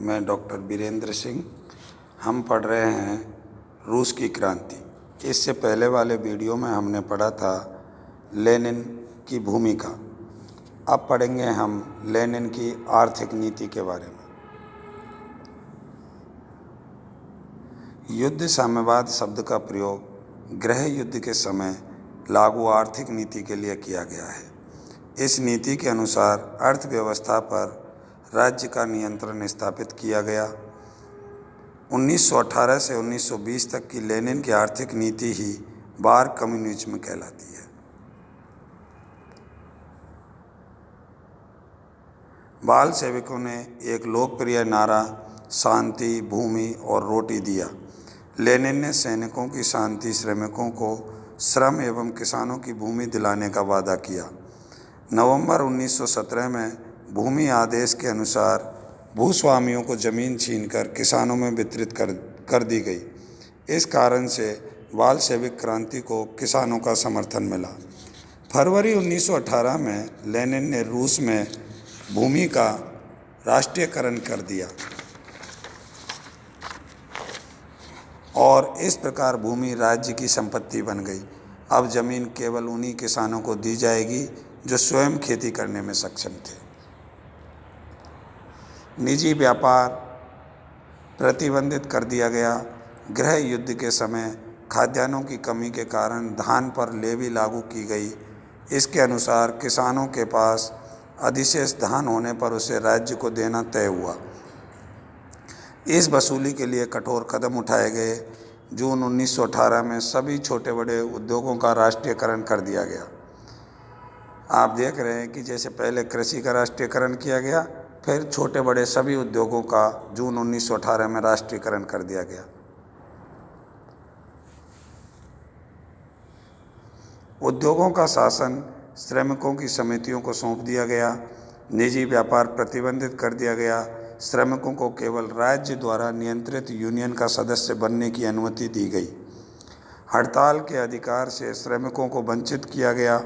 मैं डॉक्टर वीरेंद्र सिंह। हम पढ़ रहे हैं रूस की क्रांति। इससे पहले वाले वीडियो में हमने पढ़ा था लेनिन की भूमिका। अब पढ़ेंगे हम लेनिन की आर्थिक नीति के बारे में। युद्ध साम्यवाद शब्द का प्रयोग गृह युद्ध के समय लागू आर्थिक नीति के लिए किया गया है। इस नीति के अनुसार अर्थव्यवस्था पर राज्य का नियंत्रण स्थापित किया गया। 1918 से 1920 तक की लेनिन की आर्थिक नीति ही बार कम्युनिज्म कहलाती है। बाल सेवकों ने एक लोकप्रिय नारा शांति, भूमि और रोटी दिया। लेनिन ने सैनिकों की शांति, श्रमिकों को श्रम एवं किसानों की भूमि दिलाने का वादा किया। नवंबर 1917 में भूमि आदेश के अनुसार भूस्वामियों को जमीन छीनकर किसानों में वितरित कर दी गई। इस कारण से बालशेविक क्रांति को किसानों का समर्थन मिला। फरवरी 1918 में लेनिन ने रूस में भूमि का राष्ट्रीयकरण कर दिया और इस प्रकार भूमि राज्य की संपत्ति बन गई। अब जमीन केवल उन्हीं किसानों को दी जाएगी जो स्वयं खेती करने में सक्षम थे। निजी व्यापार प्रतिबंधित कर दिया गया। गृह युद्ध के समय खाद्यान्नों की कमी के कारण धान पर लेवी लागू की गई। इसके अनुसार किसानों के पास अधिशेष धान होने पर उसे राज्य को देना तय हुआ। इस वसूली के लिए कठोर कदम उठाए गए। जून 1918 में सभी छोटे बड़े उद्योगों का राष्ट्रीयकरण कर दिया गया। आप देख रहे हैं कि जैसे पहले कृषि का राष्ट्रीयकरण किया गया, फिर छोटे बड़े सभी उद्योगों का जून 1918 में राष्ट्रीयकरण कर दिया गया। उद्योगों का शासन श्रमिकों की समितियों को सौंप दिया गया। निजी व्यापार प्रतिबंधित कर दिया गया। श्रमिकों को केवल राज्य द्वारा नियंत्रित यूनियन का सदस्य बनने की अनुमति दी गई। हड़ताल के अधिकार से श्रमिकों को वंचित किया गया।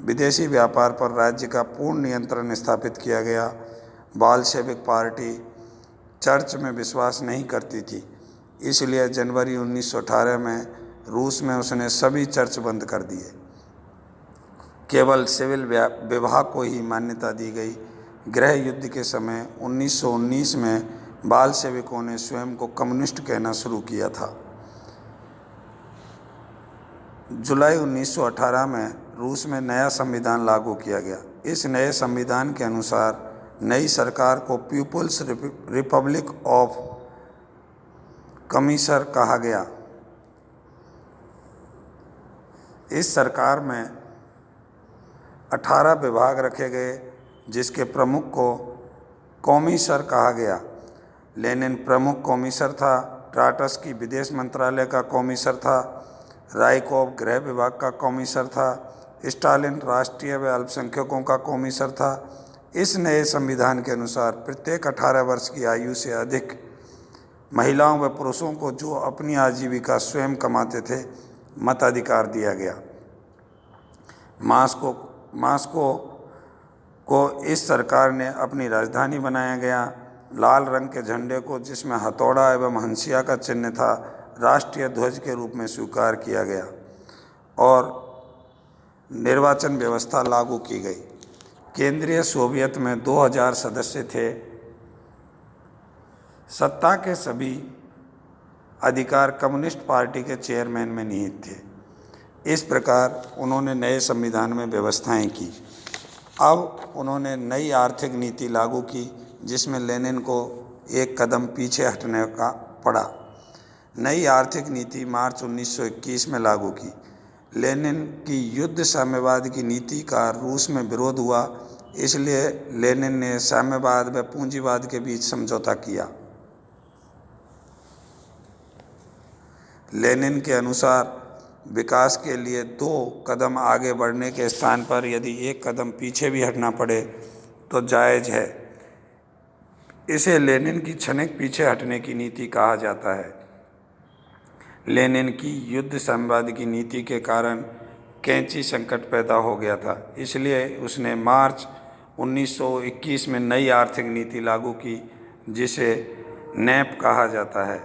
विदेशी व्यापार पर राज्य का पूर्ण नियंत्रण स्थापित किया गया। बालशेविक पार्टी चर्च में विश्वास नहीं करती थी, इसलिए जनवरी 1918 में रूस में उसने सभी चर्च बंद कर दिए। केवल सिविल विवाह को ही मान्यता दी गई। गृह युद्ध के समय 1919 में बालशेविकों ने स्वयं को कम्युनिस्ट कहना शुरू किया था। जुलाई 1918 में रूस में नया संविधान लागू किया गया। इस नए संविधान के अनुसार नई सरकार को पीपुल्स रिपब्लिक ऑफ कमिसर कहा गया। इस सरकार में 18 विभाग रखे गए, जिसके प्रमुख को कॉमिसर कहा गया। लेनिन प्रमुख कॉमिसर था। ट्राटस्की विदेश मंत्रालय का कॉमिसर था। राइकोव गृह विभाग का कॉमिसर था। स्टालिन राष्ट्रीय व अल्पसंख्यकों का कॉमिसर था। इस नए संविधान के अनुसार प्रत्येक 18 वर्ष की आयु से अधिक महिलाओं व पुरुषों को जो अपनी आजीविका स्वयं कमाते थे मताधिकार दिया गया। मॉस्को को इस सरकार ने अपनी राजधानी बनाया गया। लाल रंग के झंडे को, जिसमें हथौड़ा एवं हंसिया का चिन्ह था, राष्ट्रीय ध्वज के रूप में स्वीकार किया गया और निर्वाचन व्यवस्था लागू की गई। केंद्रीय सोवियत में 2000 सदस्य थे। सत्ता के सभी अधिकार कम्युनिस्ट पार्टी के चेयरमैन में निहित थे। इस प्रकार उन्होंने नए संविधान में व्यवस्थाएं की। अब उन्होंने नई आर्थिक नीति लागू की, जिसमें लेनिन को एक कदम पीछे हटने का पड़ा। नई आर्थिक नीति मार्च 1921 में लागू की। लेनिन की युद्ध साम्यवाद की नीति का रूस में विरोध हुआ, इसलिए लेनिन ने साम्यवाद व पूंजीवाद के बीच समझौता किया। लेनिन के अनुसार विकास के लिए 2 कदम आगे बढ़ने के स्थान पर यदि 1 कदम पीछे भी हटना पड़े तो जायज़ है। इसे लेनिन की क्षणिक पीछे हटने की नीति कहा जाता है। लेनिन की युद्ध साम्यवाद की नीति के कारण कैंची संकट पैदा हो गया था, इसलिए उसने मार्च 1921 में नई आर्थिक नीति लागू की। जिसे नैप कहा जाता है,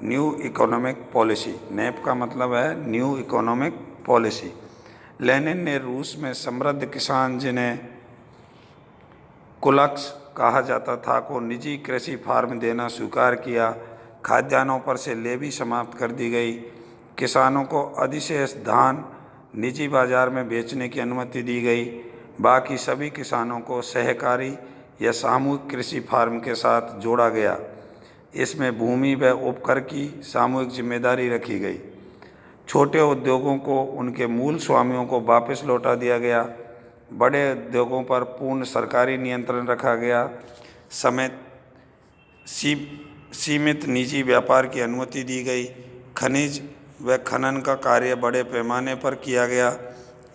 न्यू इकोनॉमिक पॉलिसी। नैप का मतलब है न्यू इकोनॉमिक पॉलिसी। लेनिन ने रूस में समृद्ध किसान, जिन्हें कुलक्स कहा जाता था, को निजी कृषि फार्म देना स्वीकार किया। खाद्यान्नों पर से लेवी समाप्त कर दी गई। किसानों को अधिशेष धान निजी बाजार में बेचने की अनुमति दी गई। बाकी सभी किसानों को सहकारी या सामूहिक कृषि फार्म के साथ जोड़ा गया। इसमें भूमि व उपकर की सामूहिक जिम्मेदारी रखी गई। छोटे उद्योगों को उनके मूल स्वामियों को वापस लौटा दिया गया। बड़े उद्योगों पर पूर्ण सरकारी नियंत्रण रखा गया। समेत सीमित निजी व्यापार की अनुमति दी गई। खनिज व खनन का कार्य बड़े पैमाने पर किया गया।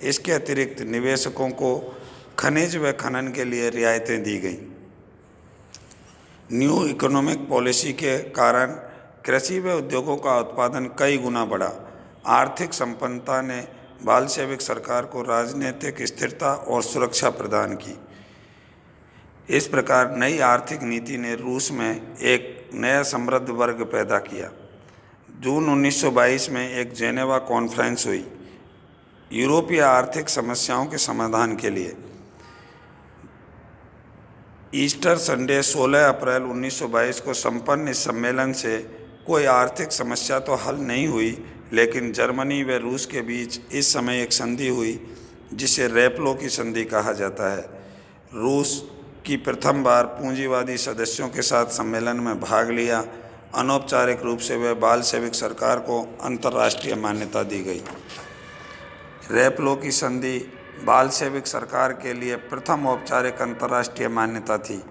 इसके अतिरिक्त निवेशकों को खनिज व खनन के लिए रियायतें दी गईं। न्यू इकोनॉमिक पॉलिसी के कारण कृषि व उद्योगों का उत्पादन कई गुना बढ़ा। आर्थिक संपन्नता ने बाल्शेविक सरकार को राजनीतिक स्थिरता और सुरक्षा प्रदान की। इस प्रकार नई आर्थिक नीति ने रूस में एक नया समृद्ध वर्ग पैदा किया। जून 1922 में एक जेनेवा कॉन्फ्रेंस हुई यूरोपीय आर्थिक समस्याओं के समाधान के लिए। ईस्टर संडे 16 अप्रैल 1922 को संपन्न इस सम्मेलन से कोई आर्थिक समस्या तो हल नहीं हुई, लेकिन जर्मनी व रूस के बीच इस समय एक संधि हुई जिसे रेपलो की संधि कहा जाता है। रूस की प्रथम बार पूंजीवादी सदस्यों के साथ सम्मेलन में भाग लिया। अनौपचारिक रूप से वह बाल्शेविक सरकार को अंतर्राष्ट्रीय मान्यता दी गई। रेपलो की संधि बाल्शेविक सरकार के लिए प्रथम औपचारिक अंतर्राष्ट्रीय मान्यता थी।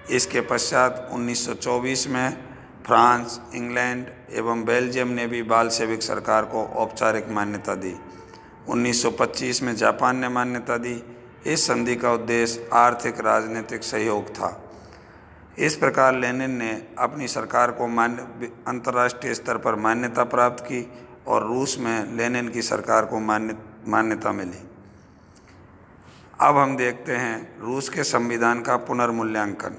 इसके पश्चात 1924 में फ्रांस, इंग्लैंड एवं बेल्जियम ने भी बाल्शेविक सरकार को औपचारिक मान्यता दी। 1925 में जापान ने मान्यता दी। इस संधि का उद्देश्य आर्थिक राजनीतिक सहयोग था। इस प्रकार लेनिन ने अपनी सरकार को अंतर्राष्ट्रीय स्तर पर मान्यता प्राप्त की और रूस में लेनिन की सरकार को मान्यता मिली। अब हम देखते हैं रूस के संविधान का पुनर्मूल्यांकन।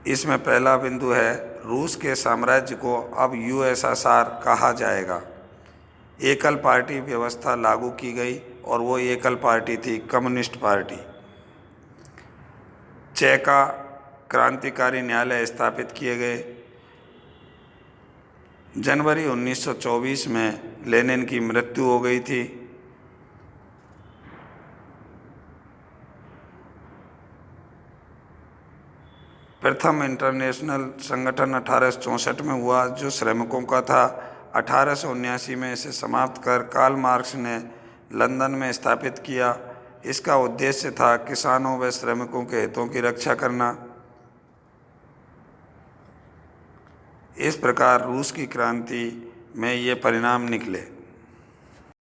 इसमें पहला बिंदु है, रूस के साम्राज्य को अब यूएसएसआर कहा जाएगा। एकल पार्टी व्यवस्था लागू की गई और वो एकल पार्टी थी कम्युनिस्ट पार्टी। चेका क्रांतिकारी न्यायालय स्थापित किए गए। जनवरी 1924 में लेनिन की मृत्यु हो गई थी। प्रथम इंटरनेशनल संगठन 1864 में हुआ, जो श्रमिकों का था। 1879 में इसे समाप्त कर कार्ल मार्क्स ने लंदन में स्थापित किया। इसका उद्देश्य था किसानों व श्रमिकों के हितों की रक्षा करना। इस प्रकार रूस की क्रांति में ये परिणाम निकले।